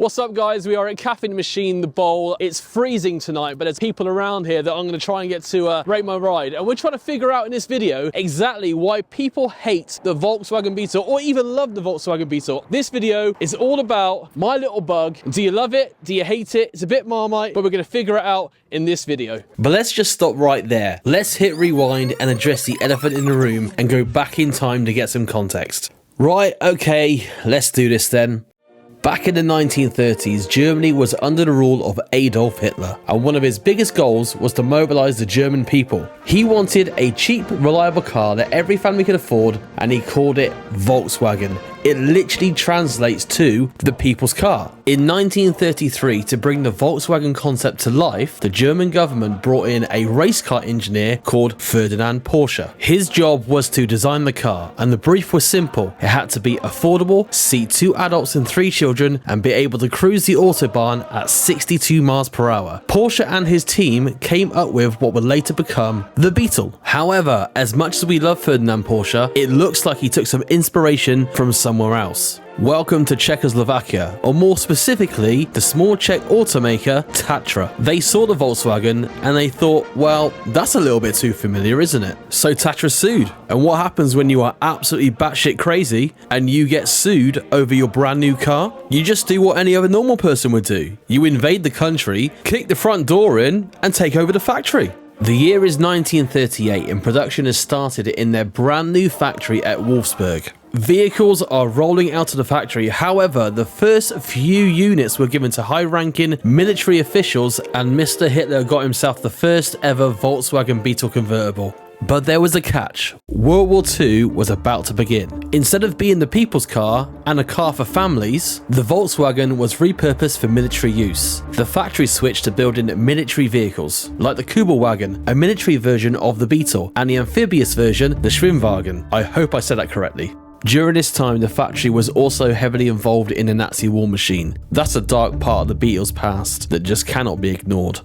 What's up guys, we are at Caffeine Machine, the bowl. It's freezing tonight, but there's people around here that I'm gonna try and get to rate my ride. And we're trying to figure out in this video exactly why people hate the Volkswagen Beetle or even love the Volkswagen Beetle. This video is all about my little bug. Do you love it? Do you hate it? It's a bit Marmite, but we're gonna figure it out in this video. But let's just stop right there. Let's hit rewind and address the elephant in the room and go back in time to get some context. Right, okay, let's do this then. Back in the 1930s, Germany was under the rule of Adolf Hitler, and one of his biggest goals was to mobilize the German people. He wanted a cheap, reliable car that every family could afford, and he called it Volkswagen. It literally translates to the people's car. In 1933, to bring the Volkswagen concept to life, the German government brought in a race car engineer called Ferdinand Porsche. His job was to design the car, and the brief was simple. It had to be affordable, seat 2 adults and 3 children, and be able to cruise the autobahn at 62 miles per hour. Porsche and his team came up with what would later become the Beetle. However, as much as we love Ferdinand Porsche, it looks like he took some inspiration from somewhere else. Welcome to Czechoslovakia, or more specifically, the small Czech automaker Tatra. They saw the Volkswagen and they thought, well, that's a little bit too familiar, isn't it? So Tatra sued. And what happens when you are absolutely batshit crazy and you get sued over your brand new car? You just do what any other normal person would do. You invade the country, kick the front door in, and take over the factory. The year is 1938 and production has started in their brand new factory at Wolfsburg. Vehicles are rolling out of the factory, however, the first few units were given to high-ranking military officials and Mr. Hitler got himself the first ever Volkswagen Beetle convertible. But there was a catch. World War II was about to begin. Instead of being the people's car and a car for families, the Volkswagen was repurposed for military use. The factory switched to building military vehicles, like the Kubelwagen, a military version of the Beetle, and the amphibious version, the Schwimmwagen. I hope I said that correctly. During this time, the factory was also heavily involved in the Nazi war machine. That's a dark part of the Beetle's past that just cannot be ignored.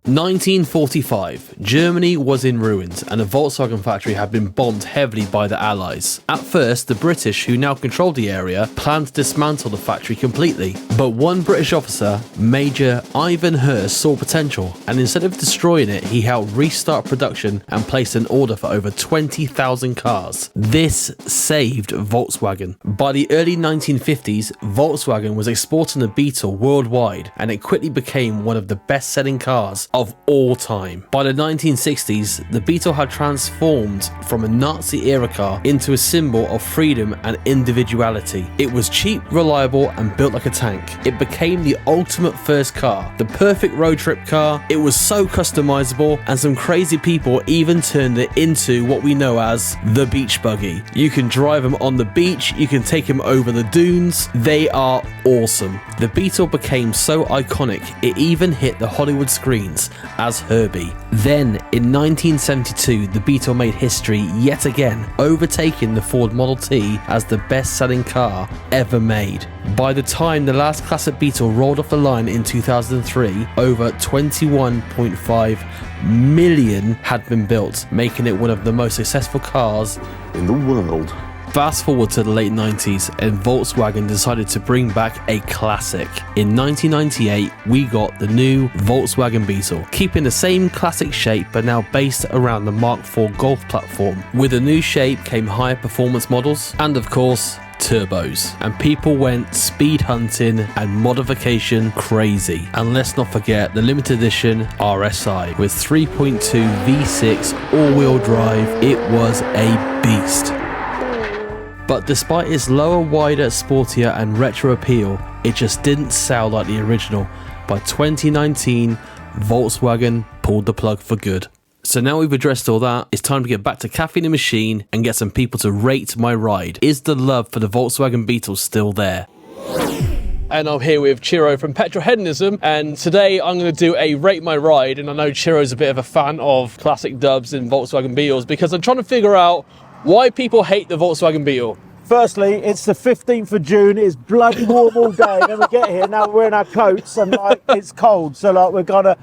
1945, Germany was in ruins and the Volkswagen factory had been bombed heavily by the Allies. At first, the British, who now controlled the area, planned to dismantle the factory completely. But one British officer, Major Ivan Hurst, saw potential, and instead of destroying it, he helped restart production and placed an order for over 20,000 cars. This saved Volkswagen. By the early 1950s, Volkswagen was exporting the Beetle worldwide, and it quickly became one of the best-selling cars of all time. By the 1960s, the Beetle had transformed from a Nazi-era car into a symbol of freedom and individuality. It was cheap, reliable, and built like a tank. It became the ultimate first car, the perfect road trip car. It was so customizable, and some crazy people even turned it into what we know as the beach buggy. You can drive them on the beach, you can take them over the dunes. They are awesome. The Beetle became so iconic, it even hit the Hollywood screens as Herbie. Then, in 1972, the Beetle made history yet again, overtaking the Ford Model T as the best-selling car ever made. By the time the last classic Beetle rolled off the line in 2003, over 21.5 million had been built, making it one of the most successful cars in the world. Fast forward to the late 90s and Volkswagen decided to bring back a classic. In 1998, we got the new Volkswagen Beetle, keeping the same classic shape but now based around the Mark IV Golf platform. With the new shape came higher performance models and of course, turbos, and people went speed hunting and modification crazy. And let's not forget the limited edition RSI with 3.2 V6 all-wheel drive. It was a beast. But despite its lower, wider, sportier and retro appeal, it just didn't sell like the original. By 2019, Volkswagen pulled the plug for good. So now we've addressed all that, it's time to get back to Caffeine Machine and get some people to rate my ride. Is the love for the Volkswagen Beetle still there? And I'm here with Chiro from Petrol Hedonism, and today I'm going to do a rate my ride. And I know Chiro's a bit of a fan of classic dubs and Volkswagen Beetles because I'm trying to figure out why people hate the Volkswagen Beetle. Firstly, it's the 15th of June, it's bloody warm all day, then we get here, now we're in our coats and like it's cold, so like we're gonna,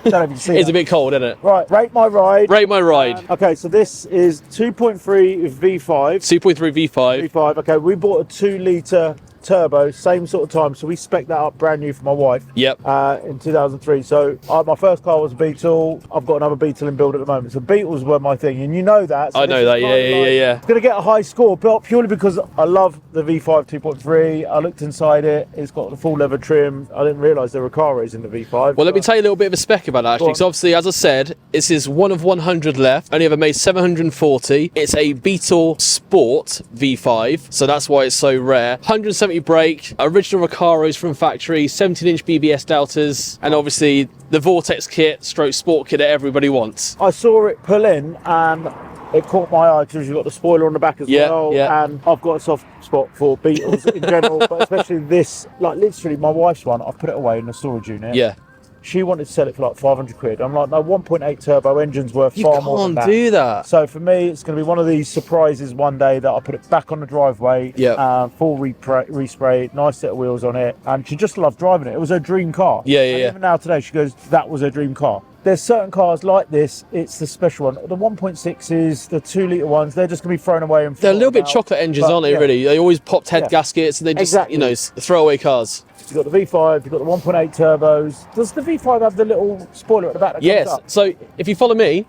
don't know if you see It's that. a bit cold, isn't it? Right, rate my ride. Rate my ride. Okay, so this is 2.3 V5. 2.3 V5. V5, okay, we bought a 2 litre turbo, same sort of time. So we spec'd that up brand new for my wife. Yep. In 2003. So my first car was a Beetle. I've got another Beetle in build at the moment. So Beetles were my thing, and you know that. So I know that. Yeah. It's going to get a high score, but purely because I love the V5 2.3. I looked inside it. It's got the full leather trim. I didn't realise there were car rays in the V5. Well, let me tell you a little bit of a spec about that, actually. Because obviously, as I said, this is one of 100 left. Only ever made 740. It's a Beetle Sport V5, so that's why it's so rare. 170 brake, original Recaros from factory, 17-inch BBS deltas, and obviously the Vortex kit, stroke sport kit that everybody wants. I saw it pull in and it caught my eye because you've got the spoiler on the back as well. Yeah. And I've got a soft spot for Beetles in general, but especially this, like literally my wife's one, I've put it away in the storage unit. Yeah. She wanted to sell it for like 500 quid. I'm like, no, 1.8 turbo engine's worth far more than that. You can't do that. So for me, it's going to be one of these surprises one day that I put it back on the driveway, full respray, nice set of wheels on it, and she just loved driving it. It was her dream car. Yeah. Even now today, she goes, that was her dream car. There's certain cars like this, it's the special one. The 1.6s, the 2-litre ones, they're just going to be thrown away. And they're a little bit chocolate engines, aren't they, really? They always popped head gaskets, and they just, you know, throwaway cars. You've got the V5, you've got the 1.8 turbos. Does the V5 have the little spoiler at the back that comes up? So if you follow me.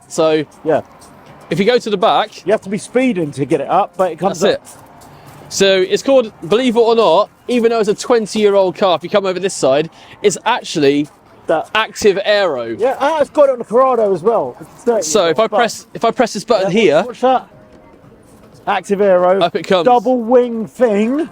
So yeah, if you go to the back, you have to be speeding to get it up, but it comes up. That's it. So it's called, believe it or not, even though it's a 20-year-old car, if you come over this side, it's actually the active aero. Yeah, it's got it on the Corrado as well. So if I press this button here, watch that. Active aero, up it comes. Double wing thing.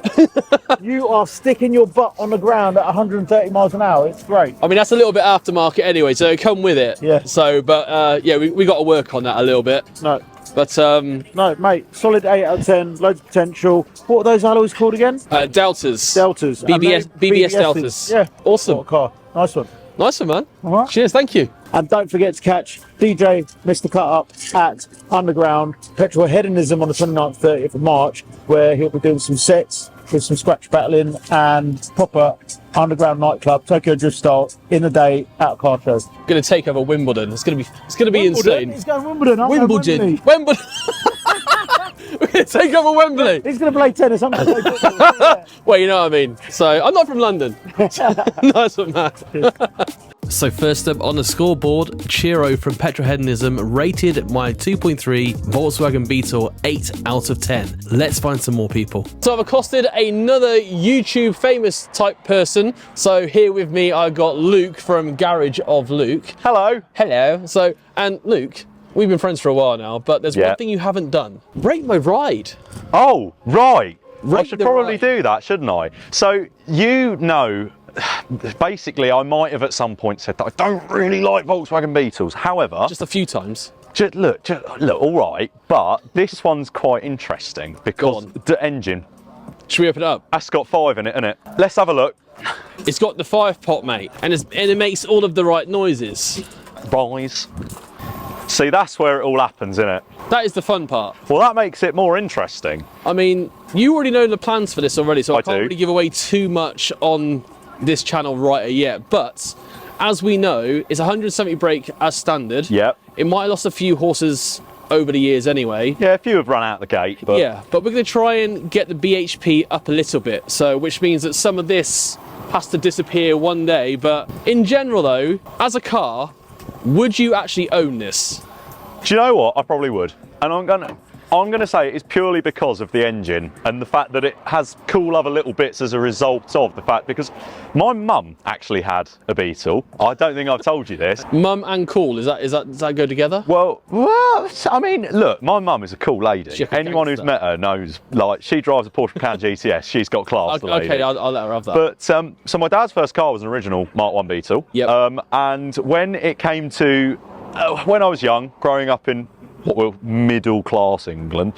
You are sticking your butt on the ground at 130 miles an hour. It's great. I mean, that's a little bit aftermarket anyway, so it come with it. Yeah. So, but yeah, we got to work on that a little bit. No. But no, mate, solid 8 out of 10, loads of potential. What are those alloys called again? Deltas. BBS Deltas. Yeah. Awesome. What a car. Nice one. Nice one, man. All right. Cheers, thank you. And don't forget to catch DJ Mr. Cut Up at Underground Petrol Hedonism on the 29th, 30th of March, where he'll be doing some sets with some scratch battling and proper underground nightclub, Tokyo Drift style, in the day at a car show. Going to take over Wimbledon. It's going to be insane. He's going Wimbledon. Wimbledon. Wimbledon. We're going to take over Wembley. He's going to play tennis. I'm going to play football. Yeah. Well, you know what I mean. So I'm not from London. Nice one, man. So first up on the scoreboard, Chiro from Petrohedonism rated my 2.3 Volkswagen Beetle 8 out of 10. Let's find some more people. So I've accosted another YouTube famous type person. So here with me, I've got Luke from Garage of Luke. Hello. Hello. So, and Luke, we've been friends for a while now, but there's one thing you haven't done. Rate my ride. Oh, right. I should probably ride. do that, shouldn't I? So, you know, basically, I might have at some point said that I don't really like Volkswagen Beetles. However, Just a few times. look, all right, but this one's quite interesting because the engine, Should we open it up? that's got 5 in it, innit? Let's have a look. It's got the 5-pot, mate, and it makes all of the right noises. Boys. See, that's where it all happens, innit? That is the fun part. Well, that makes it more interesting. I mean, you already know the plans for this already, so I can't do. really give away too much on this channel right yet. But as we know, it's 170 brake as standard. Yep. It might have lost a few horses over the years anyway. Yeah, a few have run out the gate, but Yeah, but we're going to try and get the BHP up a little bit. So, which means that some of this has to disappear one day. But in general, though, as a car, would you actually own this? do you know what? I probably would. And I'm gonna say it's purely because of the engine and the fact that it has cool other little bits as a result of the fact, because my mum actually had a Beetle. I don't think I've told you this. Mum and cool, does that go together? Well, I mean, look, my mum is a cool lady. Anyone who's met her knows, like, she drives a Porsche Macan GTS. She's got class. Okay, I'll let her have that. But so my dad's first car was an original Mark 1 Beetle. Yep. And when it came to when I was young, growing up in middle class England,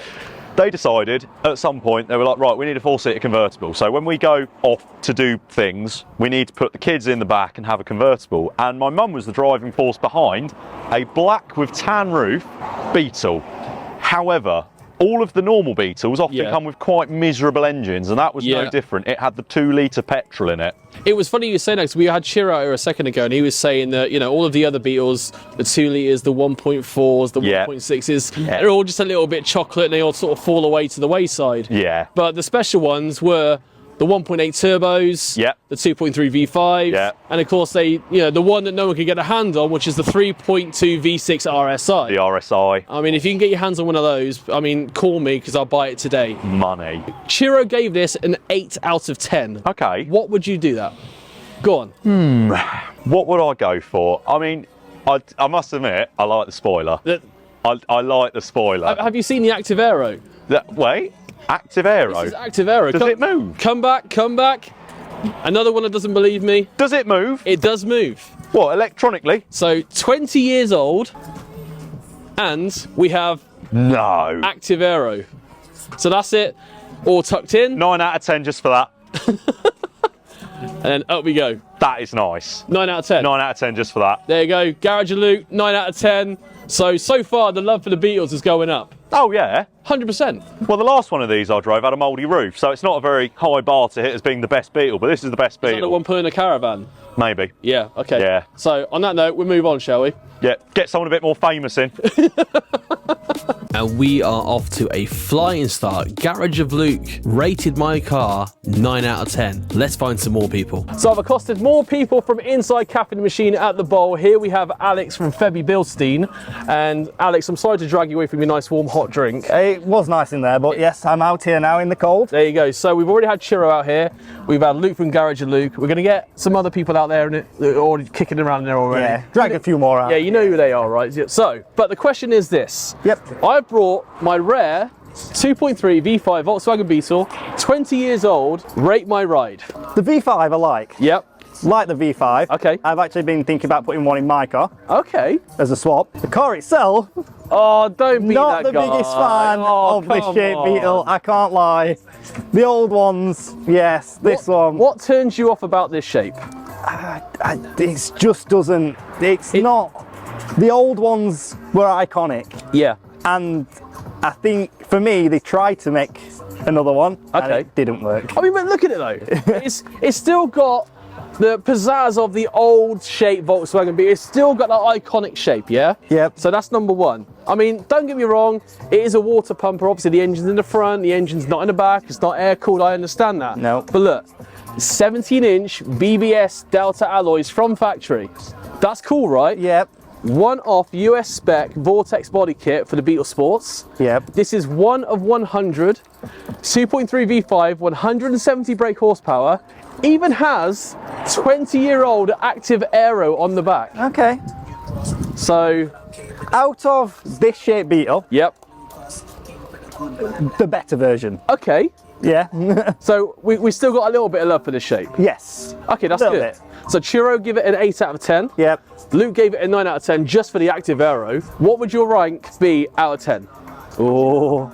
they decided at some point, they were like, right, we need a 4-seater convertible. So when we go off to do things, we need to put the kids in the back and have a convertible. And my mum was the driving force behind a black with tan roof Beetle. However, all of the normal Beetles often come with quite miserable engines, and that was no different. It had the 2-litre petrol in it. It was funny you say that, because we had Chiro a second ago, and he was saying that, you know, all of the other Beetles, the 2 litres, the 1.4s, the 1.6s, they're all just a little bit chocolate, and they all sort of fall away to the wayside. Yeah. But the special ones were the 1.8 turbos, Yeah. the 2.3 V5, Yeah. and of course the one that no one can get a hand on, which is the 3.2 V6 RSI. The RSI. I mean, if you can get your hands on one of those, I mean, call me because I'll buy it today. Money. Chiro gave this an 8 out of 10. Okay. What would you do that? Go on. What would I go for? I mean, I must admit, I like the spoiler. I like the spoiler. Have you seen the Active Aero? Wait, Active Aero? This is Active Aero. Does it move? Come back. Another one that doesn't believe me. Does it move? It does move. What, electronically? So 20 years old, and we have No. Active Aero. So that's it, all tucked in, 9 out of 10 just for that. and then up we go. That is nice. 9 out of 10. 9 out of 10 just for that. There you go, Garage and Luke, 9 out of 10. So far the love for the Beetles is going up. Oh, yeah. 100%. Well, the last one of these I drove had a mouldy roof, so it's not a very high bar to hit as being the best Beetle, but this is the best Is that the Beetle. one put in a caravan? Maybe. Yeah, okay. Yeah. So on that note, we'll move on, shall we? Yeah, get someone a bit more famous in. And we are off to a flying start. Garage of Luke rated my car 9 out of 10. Let's find some more people. So I've accosted more people from inside Caffeine Machine at the bowl. Here we have Alex from VW Beetle Sport. And Alex, I'm sorry to drag you away from your nice warm hot drink. It was nice in there, but yes, I'm out here now in the cold. There you go. So we've already had Chiro out here. We've had Luke from Garage and Luke. We're going to get some other people out there that are already kicking around there already. Yeah, drag a few more out. Yeah, you know who they are, right? So, but the question is this. Yep. I brought my rare 2.3 V5 Volkswagen Beetle, 20 years old, rate my ride. The V5 I like. Yep. Like the V5. Okay. I've actually been thinking about putting one in my car Okay. as a swap. The car itself, Oh, don't be not that the guy. biggest fan Oh, of this come shape on. Beetle, I can't lie. The old ones, yes, this one. What turns you off about this shape? It just doesn't, it's not. The old ones were iconic, Yeah. and I think for me they tried to make another one and Okay. it didn't work. I mean, but look at it though. it's still got the pizzazz of the old shape Volkswagen Beetle. It's still got that iconic shape, yeah? Yep. So that's number one. I mean, don't get me wrong, it is a water pumper. Obviously the engine's in the front, the engine's not in the back, it's not air cooled, I understand that. No. But look, 17-inch BBS Delta alloys from factory. That's cool, right? Yep, One-off US spec Vortex body kit for the Beetle Sports. yep. This is 1 of 100, 2.3 V5, 170 brake horsepower, even has 20-year-old Active Aero on the back. Okay. So, Out of this shape Beetle, yep, the better version. okay. Yeah. So we still got a little bit of love for this shape. Yes. Okay, that's Little good. bit. So Chiro give it an 8 out of 10. Yep. Luke gave it a 9 out of 10 just for the Active Aero. What would your rank be out of 10? Oh.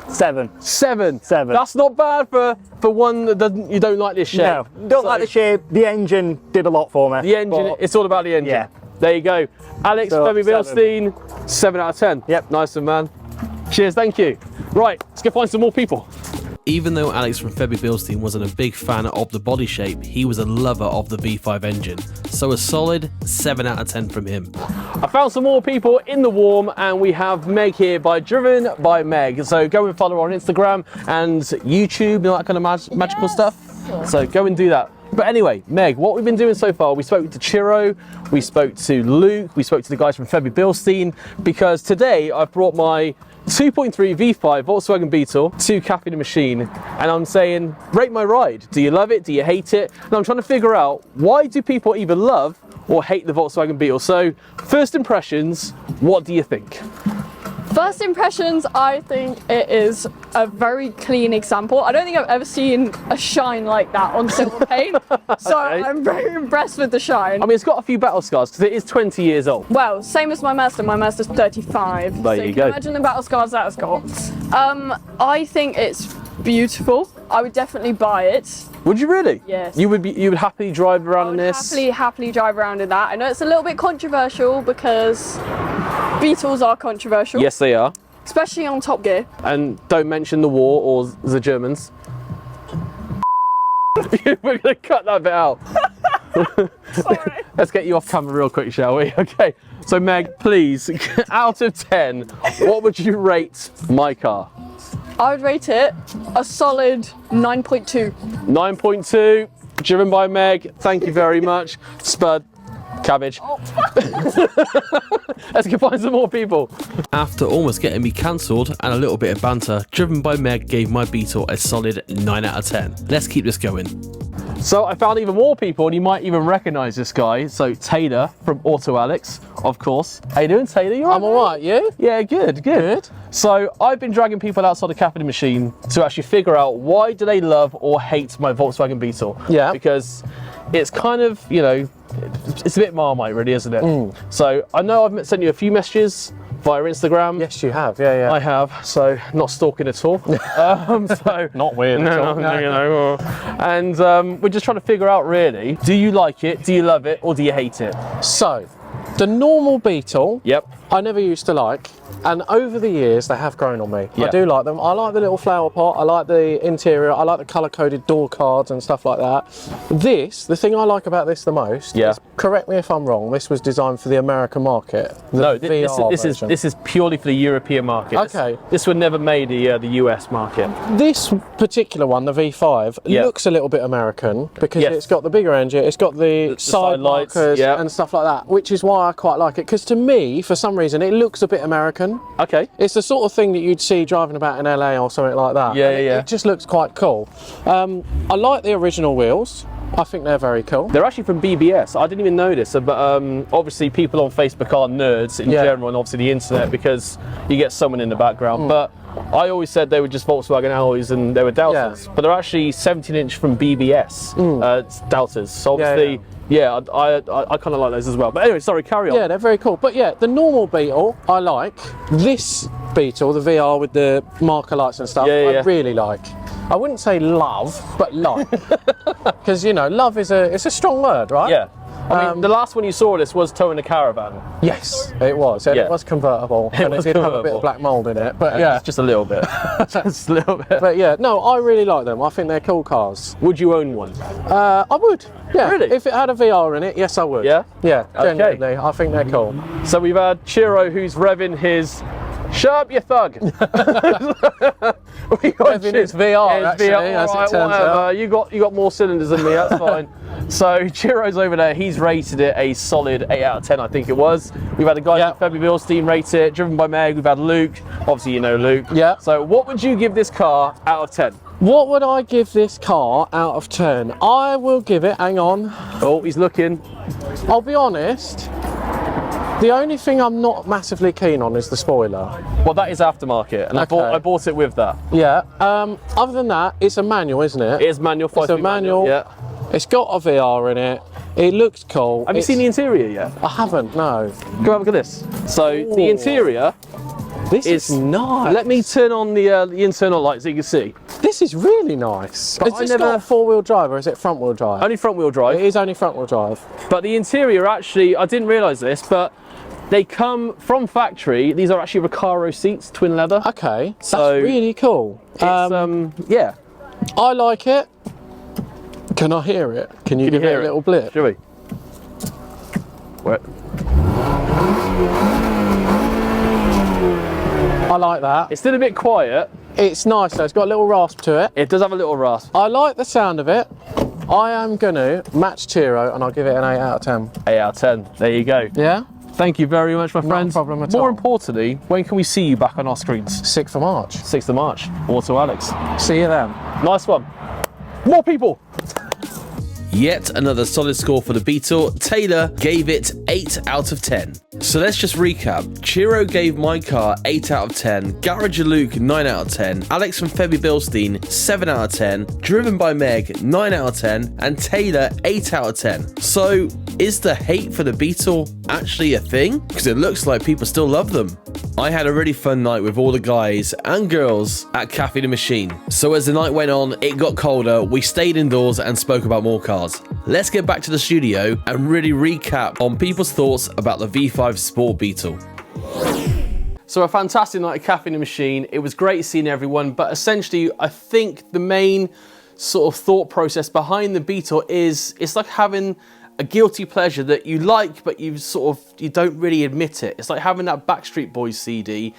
7. 7. 7. That's not bad for one that you don't like this shape. No, don't like the shape. The engine did a lot for me. The engine, but it's all about the engine. Yeah. There you go. Alex, So, Femi Bilstein, 7 out of 10. Yep. Nice one, man. Cheers, thank you. Right, let's go find some more people. Even though Alex from VW Beetle Sport wasn't a big fan of the body shape, he was a lover of the V5 engine. So a solid 7 out of 10 from him. I found some more people in the warm, and we have Meg here by Driven by Meg. So go and follow her on Instagram and YouTube, you know, that kind of magical stuff. So go and do that. But anyway, Meg, what we've been doing so far, we spoke to Chiro, we spoke to Luke, we spoke to the guys from VW Beetle Sport, because today I've brought my 2.3 V5 Volkswagen Beetle to Caffeine Machine, and I'm saying, rate my ride. Do you love it? Do you hate it? And I'm trying to figure out, why do people either love or hate the Volkswagen Beetle? So, first impressions, what do you think? First impressions, I think it is a very clean example. I don't think I've ever seen a shine like that on silver paint, so Okay. I'm very impressed with the shine. I mean, it's got a few battle scars because it is 20 years old. Well, same as my Mazda. My Mazda's 35. There so you you go. can imagine the battle scars that has got. I think it's beautiful. I would definitely buy it. Would you really? Yes. You would happily drive around I in would this? happily drive around in that. I know it's a little bit controversial because Beetles are controversial, Yes, they are. especially on Top Gear. And don't mention the war or the Germans. We're going to cut that bit out. Sorry. Let's get you off camera real quick, shall we? Okay. So Meg, please, out of 10, what would you rate my car? I would rate it a solid 9.2. 9.2, driven by Meg. Thank you very much. Spud, cabbage. Let's go find some more people. After almost getting me cancelled and a little bit of banter, Driven by Meg gave my Beetle a solid 9 out of 10. Let's keep this going. So I found even more people, and you might even recognise this guy. So Taylor from Auto Alex, of course. How you doing, Taylor? You all right? I'm all right, you? Yeah, good. So I've been dragging people outside the Caffeine Machine to actually figure out why do they love or hate my Volkswagen Beetle. Yeah. Because it's kind of, you know, it's a bit Marmite really, isn't it? So I know I've sent you a few messages via Instagram. Yes, you have. Yeah. I have, so not stalking at all. So Not weird at all. no, you know. And we're just trying to figure out really, do you like it, do you love it, or do you hate it? So, the normal Beetle, Yep. I never used to like, and over the years they have grown on me. Yeah. I do like them. I like the little flower pot, I like the interior, I like the colour-coded door cards and stuff like that. The thing I like about this the most Yeah. is, correct me if I'm wrong, this was designed for the American market. The No, VR version. this is purely for the European market. Okay. This was never made the US market. This particular one, the V5, Yeah. looks a little bit American because Yes. it's got the bigger engine, it's got the side side lights, markers yeah. and stuff like that, which is why I quite like it. Because to me, for some reason, it looks a bit American. Okay. It's the sort of thing that you'd see driving about in LA or something like that. Yeah, And yeah. It just looks quite cool. I like the original wheels. I think they're very cool. They're actually from BBS. I didn't even know this, but obviously people on Facebook are nerds in Yeah. general, and obviously the internet, because you get someone in the background. But I always said they were just Volkswagen alloys and they were Deltas, but they're actually 17-inch from BBS Deltas. So obviously, I kind of like those as well. But anyway, sorry, carry on. Yeah, they're very cool. But yeah, the normal Beetle, I like. This Beetle, the VR with the marker lights and stuff, I really like. I wouldn't say love, but like. Because, you know, love is it's a strong word, right? Yeah. I mean, the last one you saw of this was towing a caravan. Yes, it was. And it was convertible. And was it did have a bit convertible. of black mould in it. But yeah. Just a little bit. Just a little bit. But yeah, no, I really like them. I think they're cool cars. Would you own one? I would. Yeah. Really? If it had a VR in it, yes, I would. Yeah? Yeah, Okay. genuinely. I think they're cool. So we've had Chiro, who's revving his "Shut up, you thug." We got Revving his VR, Yeah, actually, as it turns out. You got more cylinders than me. That's fine. So Chiro's over there. He's rated it a solid 8 out of 10, I think it was. We've had a guy from VW Beetle Sport rate it. Driven by Meg. We've had Luke. Obviously, you know Luke. Yeah. So what would you give this car out of 10? What would I give this car out of 10? I will give it, hang on. Oh, he's looking. I'll be honest. The only thing I'm not massively keen on is the spoiler. Well, that is aftermarket, and I bought it with that. Yeah. Other than that, it's a manual, isn't it? It is manual. It's a manual. Yeah. It's got a VR in it. It looks cool. Have you seen the interior yet? I haven't. No. Go have a look at this. So the Ooh. interior. This is nice. Let me turn on the internal lights so you can see. This is really nice. But Is I this never- got four-wheel drive or is it front-wheel drive? Only front wheel drive. It is only front-wheel drive. But the interior actually, I didn't realise this, but they come from factory. These are actually Recaro seats, twin leather. Okay, that's So really cool. It's, yeah. I like it. Can I hear it? Can you give it a little blip? Shall we? Where? I like that. It's still a bit quiet. It's nice though. It's got a little rasp to it. It does have a little rasp. I like the sound of it. I am gonna match Tiro and I'll give it an 8 out of 10. 8 out of 10. There you go. Yeah? Thank you very much, my Not a friends. problem at More all. importantly, when can we see you back on our screens? 6th of March. 6th of March. Auto Alex. See you then. Nice one. More people. Yet another solid score for the Beetle. Taylor gave it 8 out of 10. So let's just recap. Chiro gave my car 8 out of 10. Garage Luke 9 out of 10. Alex from VW Beetle Sport 7 out of 10. Driven by Meg 9 out of 10. And Taylor 8 out of 10. So is the hate for the Beetle actually a thing? Because it looks like people still love them. I had a really fun night with all the guys and girls at Caffeine Machine. So as the night went on, it got colder, we stayed indoors and spoke about more cars. Let's get back to the studio and really recap on people's thoughts about the V5 Sport Beetle. So a fantastic night at Caffeine Machine. It was great seeing everyone, but essentially I think the main sort of thought process behind the Beetle is it's like having a guilty pleasure that you like, but you don't really admit it. It's like having that Backstreet Boys CD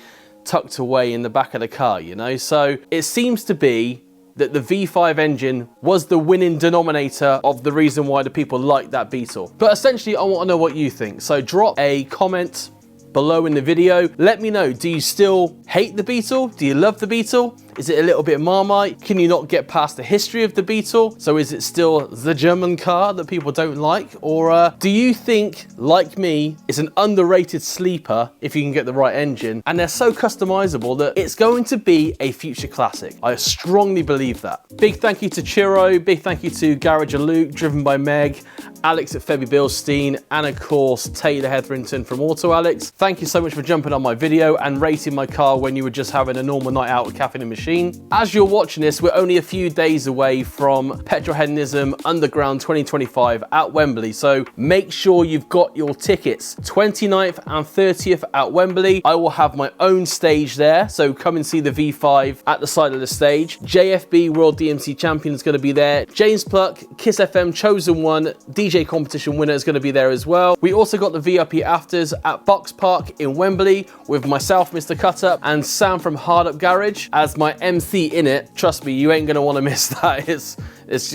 tucked away in the back of the car, you know? So it seems to be that the V5 engine was the winning denominator of the reason why the people like that Beetle. But essentially, I want to know what you think. So drop a comment below in the video. Let me know, do you still hate the Beetle? Do you love the Beetle? Is it a little bit Marmite? Can you not get past the history of the Beetle? So is it still the German car that people don't like? Or do you think, like me, it's an underrated sleeper if you can get the right engine, and they're so customizable that it's going to be a future classic? I strongly believe that. Big thank you to Chiro, big thank you to Garage and Luke, driven by Meg, Alex at Febby Bilstein, and of course Taylor Hetherington from Auto Alex. Thank you so much for jumping on my video and rating my car when you were just having a normal night out with Caffeine Machine. As you're watching this, we're only a few days away from Petrol Hedonism Underground 2025 at Wembley, so make sure you've got your tickets. 29th and 30th at Wembley. I will have my own stage there, so come and see the V5 at the side of the stage. JFB World DMC Champion is going to be there. James Pluck, Kiss FM Chosen One DJ competition winner is going to be there as well. We also got the VIP afters at Box Park in Wembley with myself, Mr. Cutup, and Sam from Hard Up Garage as my MC in it. Trust me, you ain't going to want to miss that. It's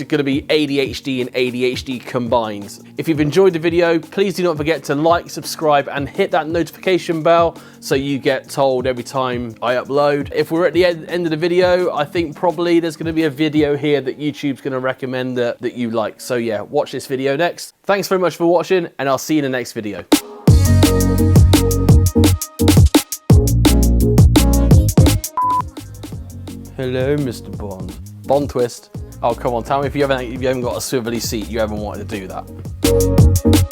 going to be ADHD and ADHD combined. If you've enjoyed the video, please do not forget to like, subscribe, and hit that notification bell so you get told every time I upload. If we're at the end of the video, I think probably there's going to be a video here that YouTube's going to recommend that you like. So yeah, watch this video next. Thanks very much for watching, and I'll see you in the next video. Hello, Mr. Bond. Bond twist. Oh, come on, tell me if you haven't got a swivelly seat, you haven't wanted to do that.